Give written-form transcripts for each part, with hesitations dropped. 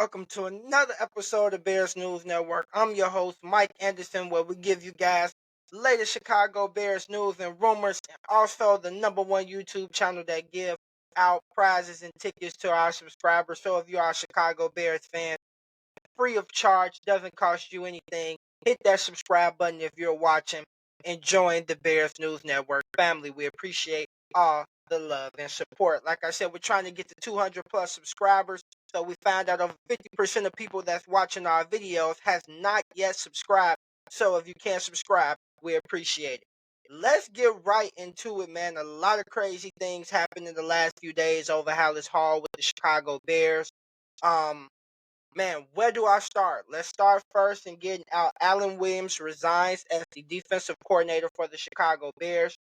welcome to another episode of Bears News Network. I'm your host, Mike Anderson, where we give you guys the latest Chicago Bears news and rumors, and also the number one YouTube channel that give out prizes and tickets to our subscribers. So if you are a Chicago Bears fan, free of charge, doesn't cost you anything. Hit that subscribe button if you're watching and join the Bears News Network family. We appreciate all the love and support. Like I said, we're trying to get to 200 plus subscribers. So we found out over 50% of people that's watching our videos has not yet subscribed. So if you can subscribe, we appreciate it. Let's get right into it, man. A lot of crazy things happened in the last few days over Hallis Hall with the Chicago Bears. Um, Man, where do I start? Let's start first in getting out. Alan Williams resigns as the defensive coordinator for the Chicago Bears.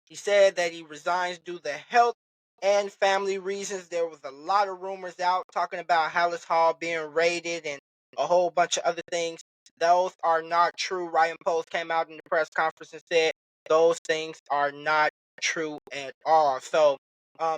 He said that he resigns due to health and family reasons. There was a lot of rumors out talking about Hallis Hall being raided and a whole bunch of other things. Those are not true. Ryan Post came out in the press conference and said those things are not true at all. So,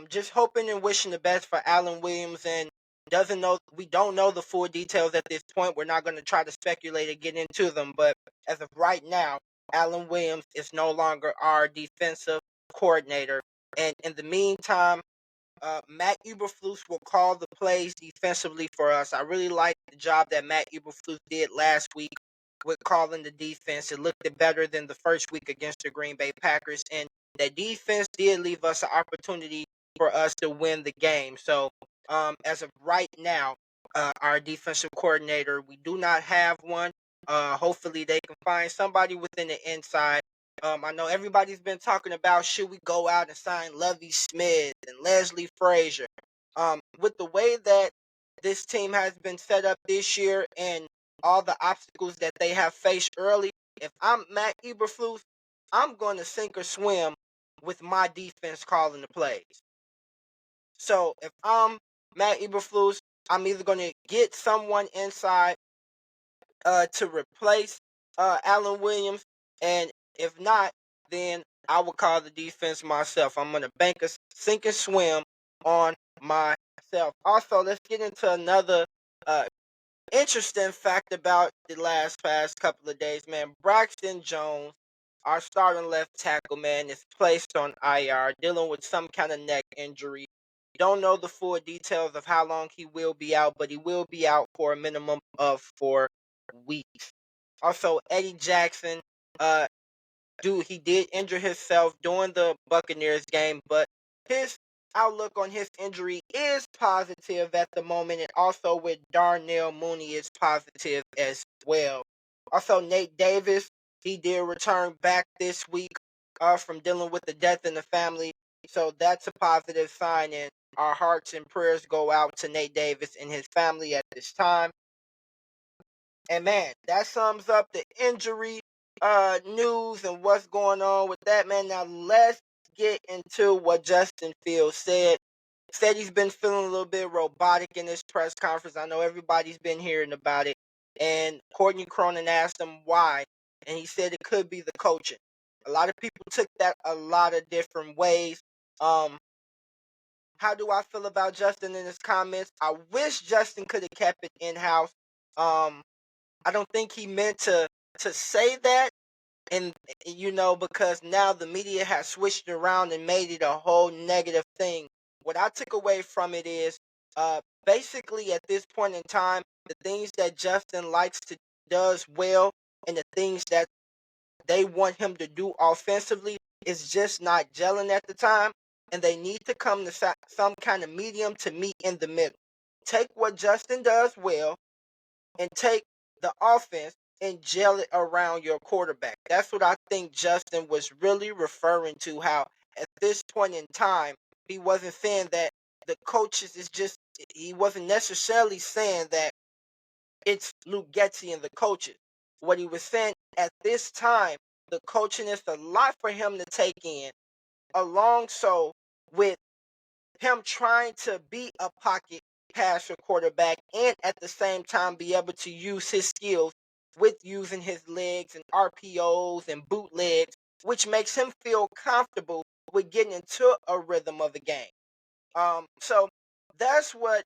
just hoping and wishing the best for Alan Williams, and doesn't know we don't know the full details at this point. We're not going to try to speculate and get into them, but as of right now, Alan Williams is no longer our defensive coordinator. And in the meantime, Matt Eberflus will call the plays defensively for us. I really like the job that Matt Eberflus did last week with calling the defense. It looked better than the first week against the Green Bay Packers. And that defense did leave us an opportunity for us to win the game. So as of right now, our defensive coordinator, we do not have one. Hopefully they can find somebody within the inside. I know everybody's been talking about should we go out and sign Lovie Smith and Leslie Frazier. With the way that this team has been set up this year and all the obstacles that they have faced early, if I'm Matt Eberflus, I'm going to sink or swim with my defense calling the plays. So if I'm Matt Eberflus, I'm either going to get someone inside to replace Alan Williams, and if not, then I will call the defense myself. I'm going to bank a sink and swim on myself. Also, let's get into another uh, interesting fact about the past couple of days, man. Braxton Jones, our starting left tackle, man, is placed on IR, dealing with some kind of neck injury. Don't know the full details of how long he will be out, but he will be out for a minimum of 4 weeks. Also, Eddie Jackson, uh, he did injure himself during the Buccaneers game, but his outlook on his injury is positive at the moment, and also with Darnell Mooney is positive as well. Also, Nate Davis, he did return back this week from dealing with the death in the family, so that's a positive sign, and our hearts and prayers go out to Nate Davis and his family at this time. And man, that sums up the injury news and what's going on with that, man. Now let's get into what Justin Fields said. Said he's been feeling a little bit robotic in this press conference. I know everybody's been hearing about it. And Courtney Cronin asked him why, and he said it could be the coaching. A lot of people took that a lot of different ways. Um, how do I feel about Justin in his comments? I wish Justin could have kept it in house. Um, I don't think he meant to say that, and because now the media has switched around and made it a whole negative thing. What I took away from it is basically at this point in time, the things that Justin likes to does well and the things that they want him to do offensively is just not gelling at the time, and they need to come to some kind of medium to meet in the middle. Take what Justin does well and take the offense and gel it around your quarterback. That's what I think Justin was really referring to. How at this point in time, he wasn't saying that the coaches is just, he wasn't necessarily saying that it's Luke Getzey and the coaches. What he was saying at this time, the coaching is a lot for him to take in, along so with him trying to be a pocket passer quarterback and at the same time be able to use his skills with using his legs and RPOs and bootlegs, which makes him feel comfortable with getting into a rhythm of the game. So that's what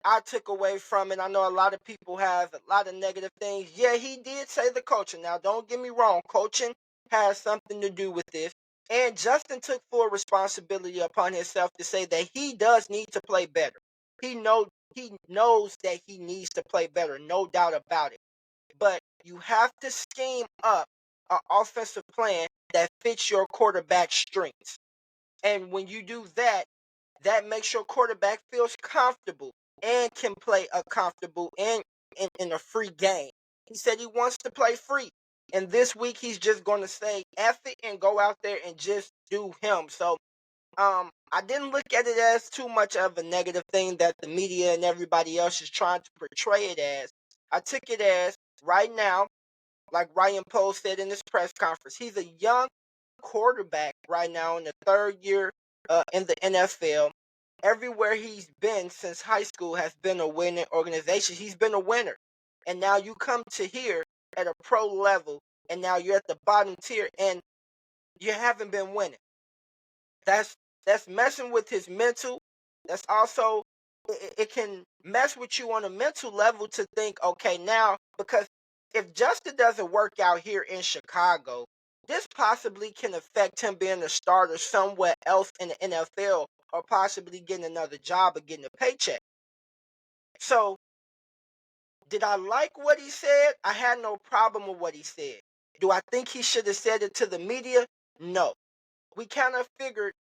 I took away from it, I know a lot of people have a lot of negative things. Yeah, he did say the coaching. Now, don't get me wrong, coaching has something to do with this. And Justin took full responsibility upon himself to say that he does need to play better. He knows that he needs to play better, no doubt about it. But you have to scheme up an offensive plan that fits your quarterback strengths. And when you do that, that makes your quarterback feels comfortable and can play a comfortable and in a free game. He said he wants to play free. And this week he's just going to say F it and go out there and just do him. So I didn't look at it as too much of a negative thing that the media and everybody else is trying to portray it as. I took it as right now, like Ryan Poles said in his press conference, he's a young quarterback right now in the third year in the NFL. Everywhere he's been since high school has been a winning organization. He's been a winner. And now you come to here at a pro level, and now you're at the bottom tier, and you haven't been winning. That's that's messing with his mental. That's also it can mess with you on a mental level to think, okay, now because if Justin doesn't work out here in Chicago, this possibly can affect him being a starter somewhere else in the NFL or possibly getting another job or getting a paycheck. So, did I like what he said? I had no problem with what he said. Do I think he should have said it to the media? No. We kind of figured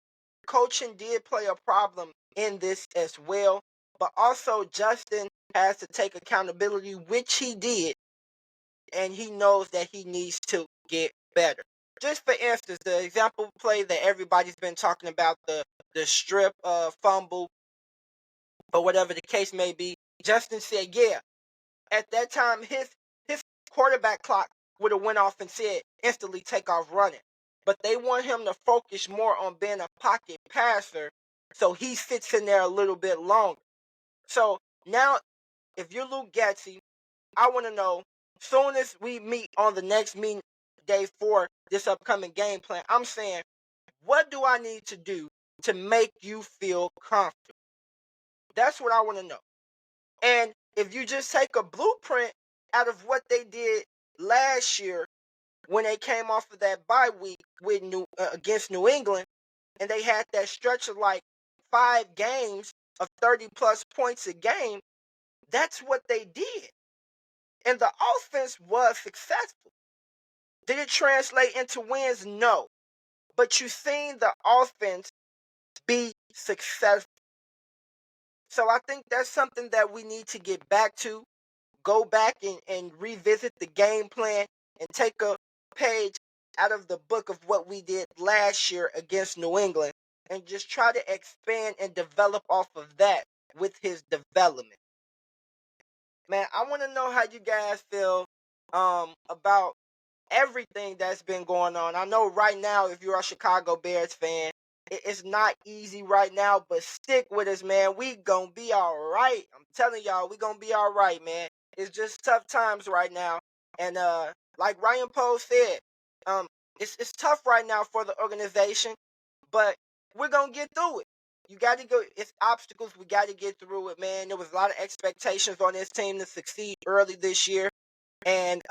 coaching did play a problem in this as well, but also Justin has to take accountability, which he did, and he knows that he needs to get better. Just for instance, the example play that everybody's been talking about, the strip fumble or whatever the case may be, Justin said, yeah, at that time his quarterback clock would have went off and said instantly take off running. But they want him to focus more on being a pocket passer, so he sits in there a little bit longer. So now, if you're Luke Getsy, I want to know, soon as we meet on the next meeting day for this upcoming game plan, I'm saying, what do I need to do to make you feel comfortable? That's what I want to know. And if you just take a blueprint out of what they did last year when they came off of that bye week with against New England, and they had that stretch of like 5 games of 30 plus points a game, that's what they did. And the offense was successful. Did it translate into wins? No. But you seen the offense be successful. So I think that's something that we need to get back to. Go back and revisit the game plan and take a page out of the book of what we did last year against New England and just try to expand and develop off of that with his development. Man, I want to know how you guys feel about everything that's been going on. I know right now, if you're a Chicago Bears fan, it's not easy right now, but stick with us, man. We gonna be all right. I'm telling y'all, we gonna be all right, man. It's just tough times right now, and like Ryan Poe said, um, it's tough right now for the organization, but we're gonna get through it. You got to go. It's obstacles. We got to get through it, man. There was a lot of expectations on this team to succeed early this year, and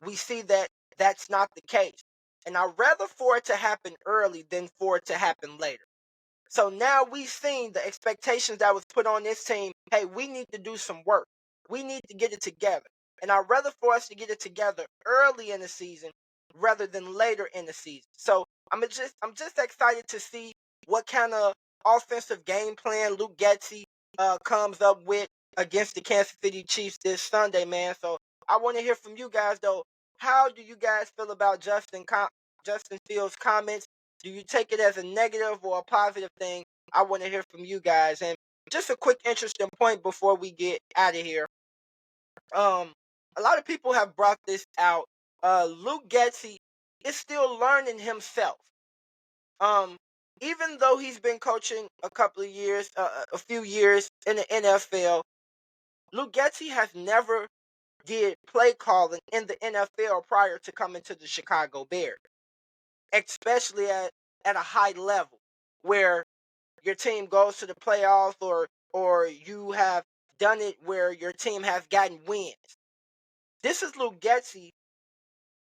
we see that that's not the case. And I'd rather for it to happen early than for it to happen later. So now we've seen the expectations that was put on this team. Hey, we need to do some work. We need to get it together. And I'd rather for us to get it together early in the season rather than later in the season. So I'm just excited to see what kind of offensive game plan Luke Getsy comes up with against the Kansas City Chiefs this Sunday, man. So I want to hear from you guys though. How do you guys feel about Justin Fields' comments? Do you take it as a negative or a positive thing? I want to hear from you guys. And just a quick interesting point before we get out of here. Um, a lot of people have brought this out. Luke Getsy is still learning himself. Um, even though he's been coaching a couple of years, a few years in the NFL, Luke Getsy has never did play calling in the NFL prior to coming to the Chicago Bears, especially at a high level where your team goes to the playoffs or you have done it where your team has gotten wins. This is Luke Getsy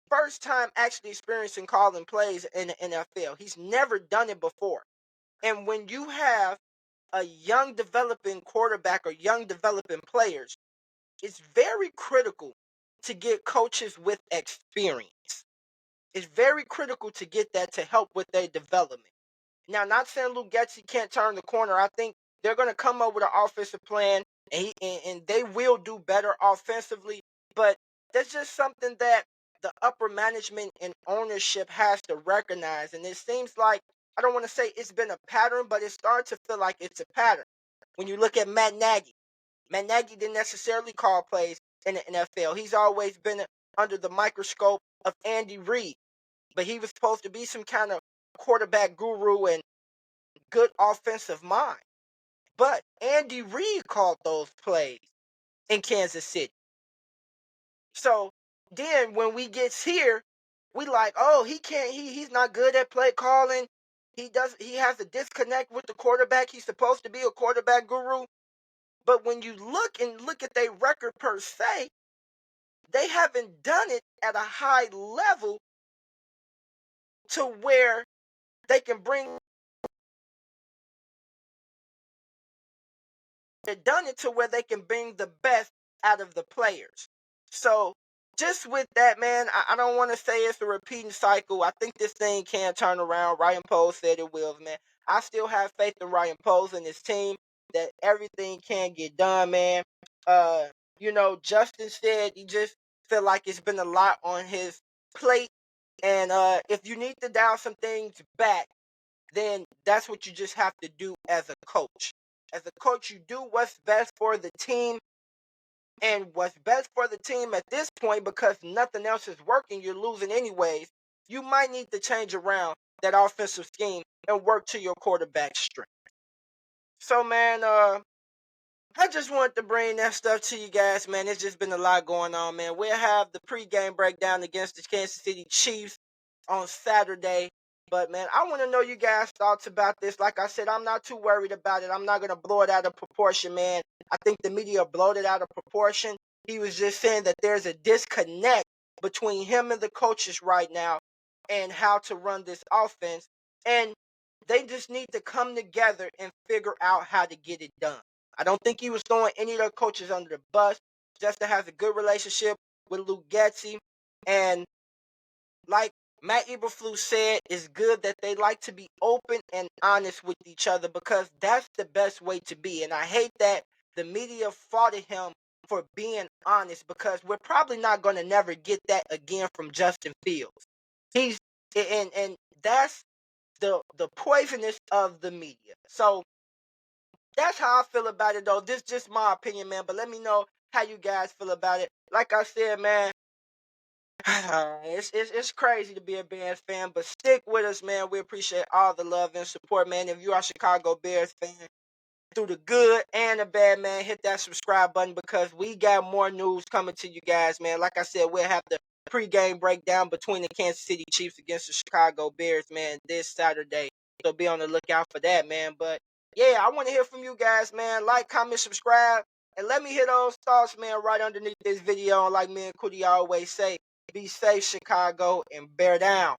first time actually experiencing calling plays in the NFL. He's never done it before. And when you have a young developing quarterback or young developing players, it's very critical to get coaches with experience. It's very critical to get that to help with their development. Now, not saying Luke Getsy can't turn the corner. I think they're going to come up with an offensive plan, and they will do better offensively. But that's just something that the upper management and ownership has to recognize. And it seems like, I don't want to say it's been a pattern, but it's starting to feel like it's a pattern. When you look at Matt Nagy didn't necessarily call plays in the NFL. He's always been under the microscope of Andy Reid, but he was supposed to be some kind of quarterback guru and good offensive mind. But Andy Reid called those plays in Kansas City. So then when we gets here, we like, oh, he's not good at play calling. He has a disconnect with the quarterback. He's supposed to be a quarterback guru. But when you look at their record per se, they haven't done it at a high level to where they can bring. They've done it to where they can bring the best out of the players. So just with that, man, I don't want to say it's a repeating cycle. I think this thing can turn around. Ryan Poles said it will, man. I still have faith in Ryan Poles and his team that everything can get done, man. Justin said he just feel like it's been a lot on his plate. And if you need to dial some things back, then that's what you just have to do as a coach. As a coach, you do what's best for the team. And what's best for the team at this point, because nothing else is working, you're losing anyways. You might need to change around that offensive scheme and work to your quarterback strength. So, man, I just wanted to bring that stuff to you guys, man. It's just been a lot going on, man. We'll have the pregame breakdown against the Kansas City Chiefs on Saturday. But, man, I want to know you guys' thoughts about this. Like I said, I'm not too worried about it. I'm not going to blow it out of proportion, man. I think the media blowed it out of proportion. He was just saying that there's a disconnect between him and the coaches right now and how to run this offense. And they just need to come together and figure out how to get it done. I don't think he was throwing any of the coaches under the bus. Justin has a good relationship with Luke Getsy. And like Matt Eberflus said, it's good that they like to be open and honest with each other, because that's the best way to be. And I hate that the media fought at him for being honest, because we're probably not going to never get that again from Justin Fields. And that's the poisonous of the media. So that's how I feel about it, though. This is just my opinion, man. But let me know how you guys feel about it. Like I said, man, it's crazy to be a Bears fan, but stick with us, man. We appreciate all the love and support, man. If you are a Chicago Bears fan, through the good and the bad, man, hit that subscribe button, because we got more news coming to you guys, man. Like I said, we'll have the pregame breakdown between the Kansas City Chiefs against the Chicago Bears, man, this Saturday. So be on the lookout for that, man. But yeah, I want to hear from you guys, man. Like, comment, subscribe, and let me hear those thoughts, man, right underneath this video. And like me and Cootie always say, be safe, Chicago, and bear down.